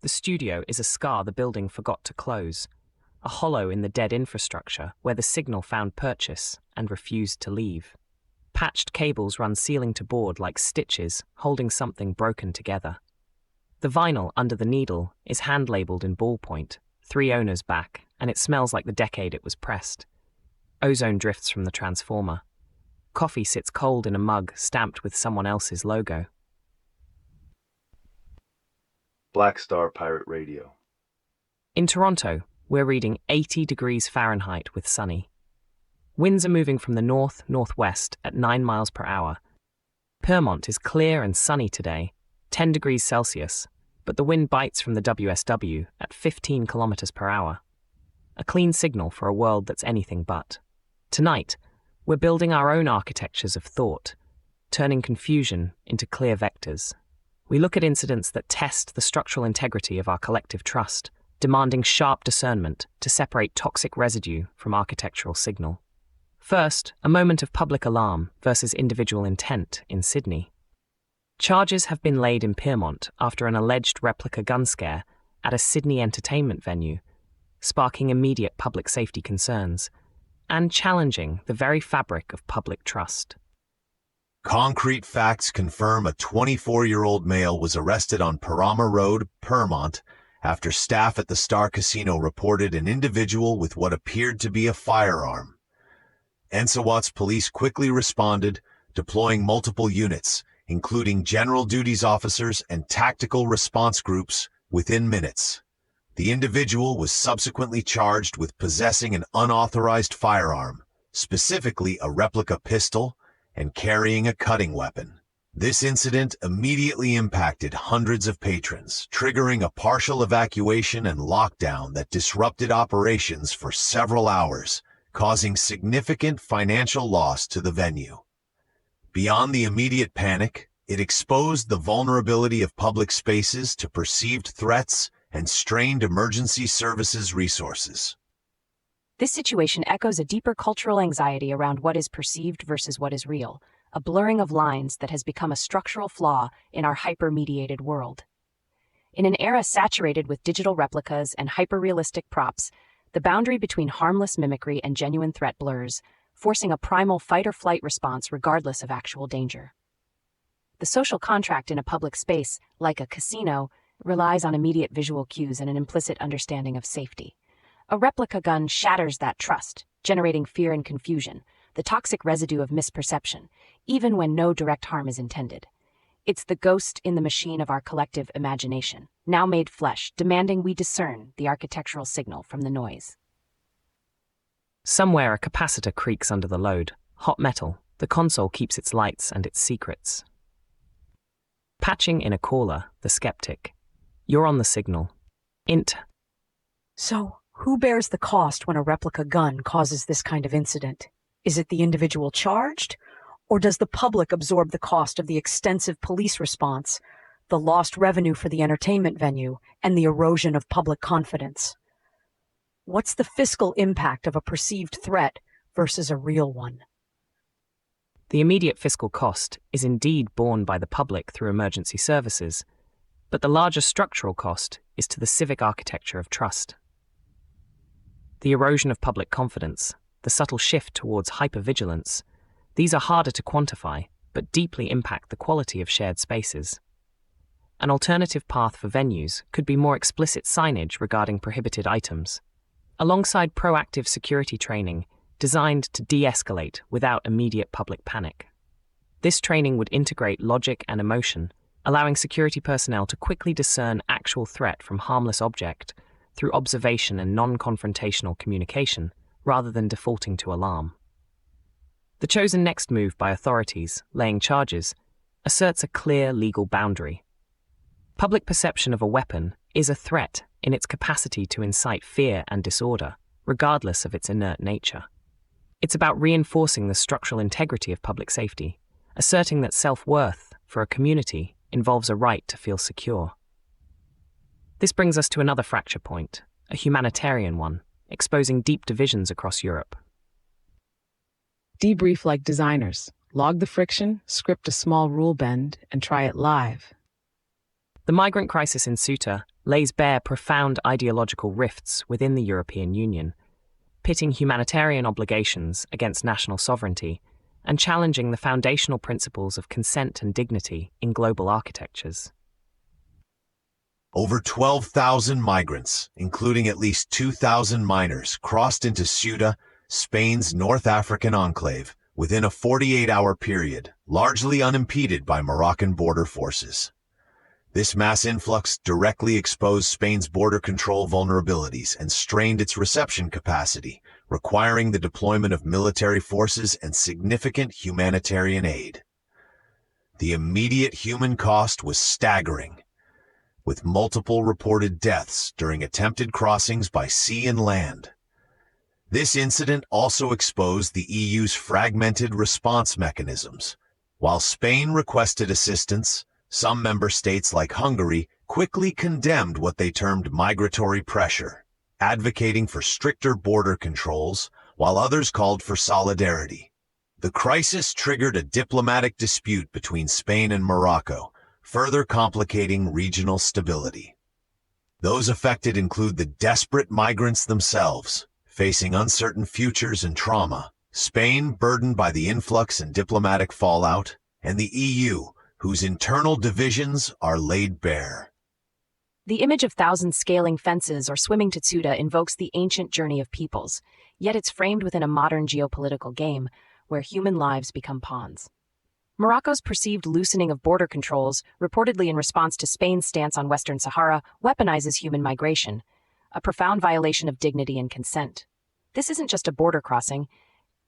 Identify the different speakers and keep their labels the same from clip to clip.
Speaker 1: The studio is a scar the building forgot to close, a hollow in the dead infrastructure where the signal found purchase and refused to leave. Patched cables run ceiling to board like stitches holding something broken together. The vinyl under the needle is hand-labeled in ballpoint, 3 owners back, and it smells like the decade it was pressed. Ozone drifts from the transformer. Coffee sits cold in a mug stamped with someone else's logo.
Speaker 2: Black Star Pirate Radio.
Speaker 1: In Toronto, we're reading 80 degrees Fahrenheit with sunny. Winds are moving from the north-northwest at 9 miles per hour. Pyrmont is clear and sunny today, 10 degrees Celsius, but the wind bites from the WSW at 15 kilometers per hour. A clean signal for a world that's anything but. Tonight, we're building our own architectures of thought, turning confusion into clear vectors. We look at incidents that test the structural integrity of our collective trust, demanding sharp discernment to separate toxic residue from architectural signal. First, a moment of public alarm versus individual intent in Sydney. Charges have been laid in Pyrmont after an alleged replica gun scare at a Sydney entertainment venue, sparking immediate public safety concerns and challenging the very fabric of public trust.
Speaker 3: Concrete facts confirm a 24-year-old male was arrested on Parama Road, Pyrmont, after staff at the Star Casino reported an individual with what appeared to be a firearm. Ensawat's police quickly responded, deploying multiple units, including general duties officers and tactical response groups, within minutes. The individual was subsequently charged with possessing an unauthorized firearm, specifically a replica pistol, and carrying a cutting weapon. This incident immediately impacted hundreds of patrons, triggering a partial evacuation and lockdown that disrupted operations for several hours, causing significant financial loss to the venue. Beyond the immediate panic, it exposed the vulnerability of public spaces to perceived threats and strained emergency services resources.
Speaker 4: This situation echoes a deeper cultural anxiety around what is perceived versus what is real, a blurring of lines that has become a structural flaw in our hyper-mediated world. In an era saturated with digital replicas and hyper-realistic props, the boundary between harmless mimicry and genuine threat blurs, forcing a primal fight-or-flight response regardless of actual danger. The social contract in a public space, like a casino, relies on immediate visual cues and an implicit understanding of safety. A replica gun shatters that trust, generating fear and confusion, the toxic residue of misperception, even when no direct harm is intended. It's the ghost in the machine of our collective imagination, now made flesh, demanding we discern the architectural signal from the noise.
Speaker 1: Somewhere a capacitor creaks under the load. Hot metal. The console keeps its lights and its secrets. Patching in a caller, the skeptic. You're on the signal. Int.
Speaker 5: So, who bears the cost when a replica gun causes this kind of incident? Is it the individual charged? Or does the public absorb the cost of the extensive police response, the lost revenue for the entertainment venue, and the erosion of public confidence? What's the fiscal impact of a perceived threat versus a real one?
Speaker 1: The immediate fiscal cost is indeed borne by the public through emergency services, but the larger structural cost is to the civic architecture of trust. The erosion of public confidence, the subtle shift towards hypervigilance, these are harder to quantify, but deeply impact the quality of shared spaces. An alternative path for venues could be more explicit signage regarding prohibited items, alongside proactive security training designed to de-escalate without immediate public panic. This training would integrate logic and emotion, allowing security personnel to quickly discern actual threat from harmless object through observation and non-confrontational communication, rather than defaulting to alarm. The chosen next move by authorities, laying charges, asserts a clear legal boundary. Public perception of a weapon is a threat in its capacity to incite fear and disorder, regardless of its inert nature. It's about reinforcing the structural integrity of public safety, asserting that self-worth for a community involves a right to feel secure. This brings us to another fracture point, a humanitarian one, exposing deep divisions across Europe.
Speaker 6: Debrief like designers. Log the friction, script a small rule bend, and try it live.
Speaker 1: The migrant crisis in Ceuta lays bare profound ideological rifts within the European Union, pitting humanitarian obligations against national sovereignty and challenging the foundational principles of consent and dignity in global architectures.
Speaker 3: Over 12,000 migrants, including at least 2,000 minors, crossed into Ceuta, Spain's North African enclave, within a 48-hour period, largely unimpeded by Moroccan border forces. This mass influx directly exposed Spain's border control vulnerabilities and strained its reception capacity, requiring the deployment of military forces and significant humanitarian aid. The immediate human cost was staggering, with multiple reported deaths during attempted crossings by sea and land. This incident also exposed the EU's fragmented response mechanisms. While Spain requested assistance, some member states like Hungary quickly condemned what they termed migratory pressure, advocating for stricter border controls, while others called for solidarity. The crisis triggered a diplomatic dispute between Spain and Morocco, further complicating regional stability. Those affected include the desperate migrants themselves, facing uncertain futures and trauma, Spain burdened by the influx and diplomatic fallout, and the EU, whose internal divisions are laid bare.
Speaker 4: The image of thousands scaling fences or swimming to Ceuta invokes the ancient journey of peoples, yet it's framed within a modern geopolitical game where human lives become pawns. Morocco's perceived loosening of border controls, reportedly in response to Spain's stance on Western Sahara, weaponizes human migration, a profound violation of dignity and consent. This isn't just a border crossing,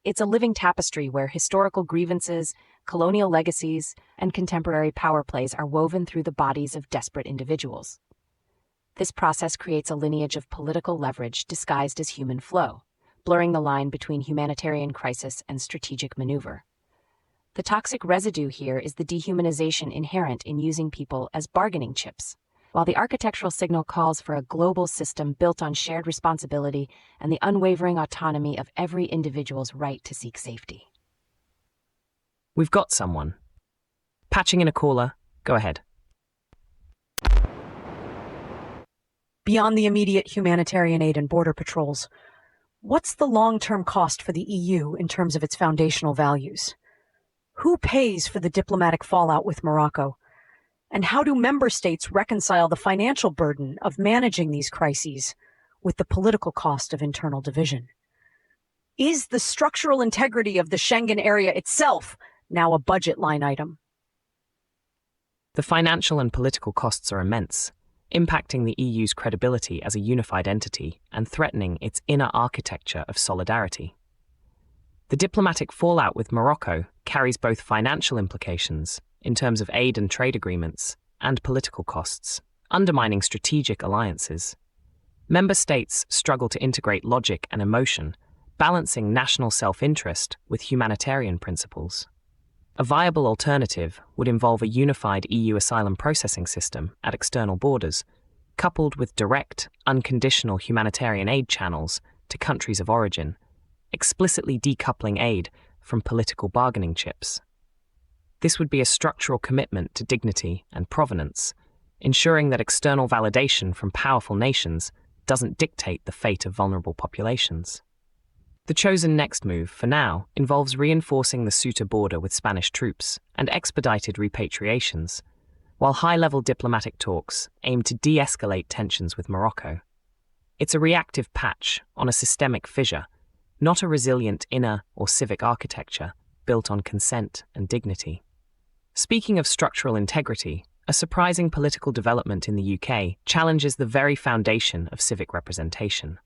Speaker 4: it's a living tapestry where historical grievances, colonial legacies, and contemporary power plays are woven through the bodies of desperate individuals. This process creates a lineage of political leverage disguised as human flow, blurring the line between humanitarian crisis and strategic maneuver. The toxic residue here is the dehumanization inherent in using people as bargaining chips, while the architectural signal calls for a global system built on shared responsibility and the unwavering autonomy of every individual's right to seek safety.
Speaker 1: We've got someone. Patching in a caller, go ahead.
Speaker 5: Beyond the immediate humanitarian aid and border patrols, what's the long-term cost for the EU in terms of its foundational values? Who pays for the diplomatic fallout with Morocco? And how do member states reconcile the financial burden of managing these crises with the political cost of internal division? Is the structural integrity of the Schengen area itself now a budget line item?
Speaker 1: The financial and political costs are immense, impacting the EU's credibility as a unified entity and threatening its inner architecture of solidarity. The diplomatic fallout with Morocco carries both financial implications in terms of aid and trade agreements and political costs, undermining strategic alliances. Member states struggle to integrate logic and emotion, balancing national self-interest with humanitarian principles. A viable alternative would involve a unified EU asylum processing system at external borders, coupled with direct, unconditional humanitarian aid channels to countries of origin, explicitly decoupling aid from political bargaining chips. This would be a structural commitment to dignity and provenance, ensuring that external validation from powerful nations doesn't dictate the fate of vulnerable populations. The chosen next move, for now, involves reinforcing the Ceuta border with Spanish troops and expedited repatriations, while high-level diplomatic talks aim to de-escalate tensions with Morocco. It's a reactive patch on a systemic fissure, not a resilient inner or civic architecture built on consent and dignity. Speaking of structural integrity, a surprising political development in the UK challenges the very foundation of civic representation.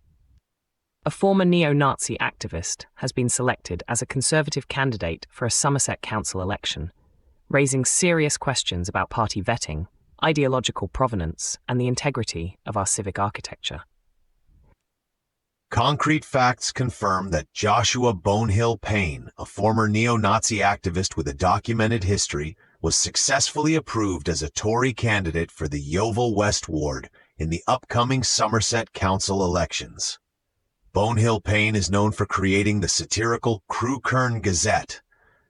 Speaker 1: A former neo-Nazi activist has been selected as a Conservative candidate for a Somerset Council election, raising serious questions about party vetting, ideological provenance, and the integrity of our civic architecture.
Speaker 3: Concrete facts confirm that Joshua Bonehill Payne, a former neo-Nazi activist with a documented history, was successfully approved as a Tory candidate for the Yeovil West Ward in the upcoming Somerset Council elections. Bonehill Payne is known for creating the satirical Crew Kern Gazette,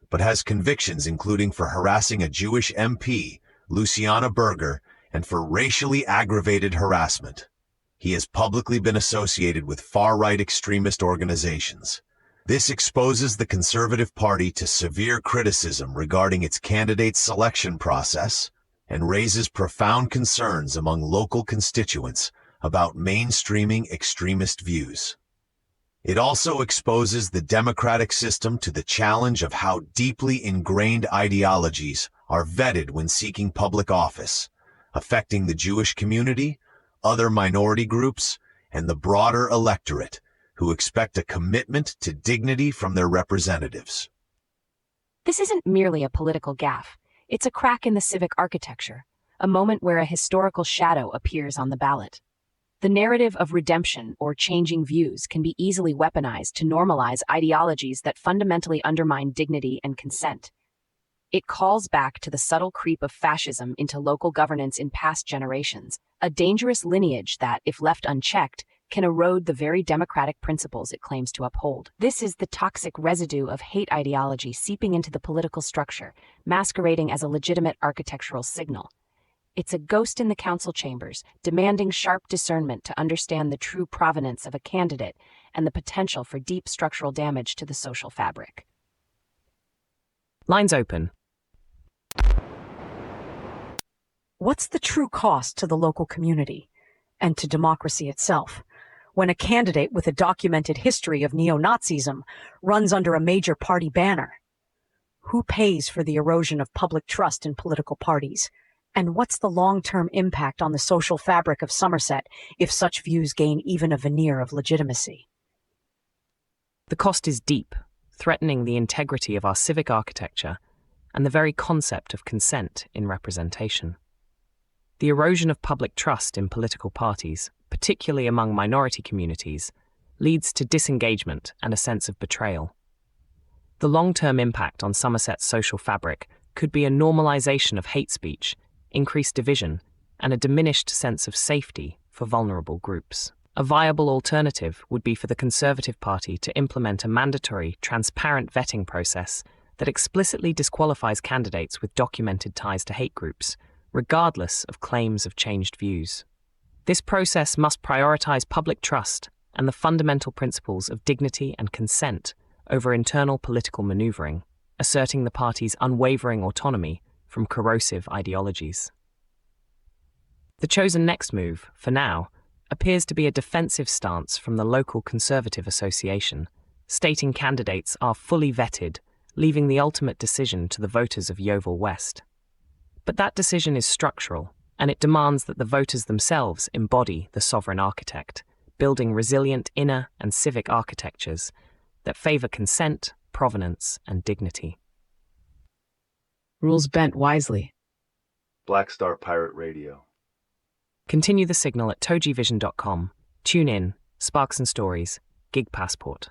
Speaker 3: but has convictions including for harassing a Jewish MP, Luciana Berger, and for racially aggravated harassment. He has publicly been associated with far-right extremist organizations. This exposes the Conservative Party to severe criticism regarding its candidate selection process and raises profound concerns among local constituents about mainstreaming extremist views. It also exposes the democratic system to the challenge of how deeply ingrained ideologies are vetted when seeking public office, affecting the Jewish community, other minority groups, and the broader electorate, who expect a commitment to dignity from their representatives.
Speaker 4: This isn't merely a political gaffe. It's a crack in the civic architecture, a moment where a historical shadow appears on the ballot. The narrative of redemption or changing views can be easily weaponized to normalize ideologies that fundamentally undermine dignity and consent. It calls back to the subtle creep of fascism into local governance in past generations, a dangerous lineage that, if left unchecked, can erode the very democratic principles it claims to uphold. This is the toxic residue of hate ideology seeping into the political structure, masquerading as a legitimate architectural signal. It's a ghost in the council chambers, demanding sharp discernment to understand the true provenance of a candidate and the potential for deep structural damage to the social fabric.
Speaker 1: Lines open.
Speaker 5: What's the true cost to the local community and to democracy itself when a candidate with a documented history of neo-Nazism runs under a major party banner? Who pays for the erosion of public trust in political parties? And what's the long-term impact on the social fabric of Somerset if such views gain even a veneer of legitimacy?
Speaker 1: The cost is deep, threatening the integrity of our civic architecture and the very concept of consent in representation. The erosion of public trust in political parties, particularly among minority communities, leads to disengagement and a sense of betrayal. The long-term impact on Somerset's social fabric could be a normalization of hate speech, increased division, and a diminished sense of safety for vulnerable groups. A viable alternative would be for the Conservative Party to implement a mandatory, transparent vetting process that explicitly disqualifies candidates with documented ties to hate groups, regardless of claims of changed views. This process must prioritize public trust and the fundamental principles of dignity and consent over internal political maneuvering, asserting the party's unwavering autonomy from corrosive ideologies. The chosen next move, for now, appears to be a defensive stance from the local Conservative Association, stating candidates are fully vetted, leaving the ultimate decision to the voters of Yeovil West. But that decision is structural, and it demands that the voters themselves embody the sovereign architect, building resilient inner and civic architectures that favor consent, provenance, and dignity.
Speaker 6: Rules bent wisely.
Speaker 2: Black Star Pirate Radio.
Speaker 1: Continue the signal at TogeeVision.com. Tune in, Sparks and Stories, Gig Passport.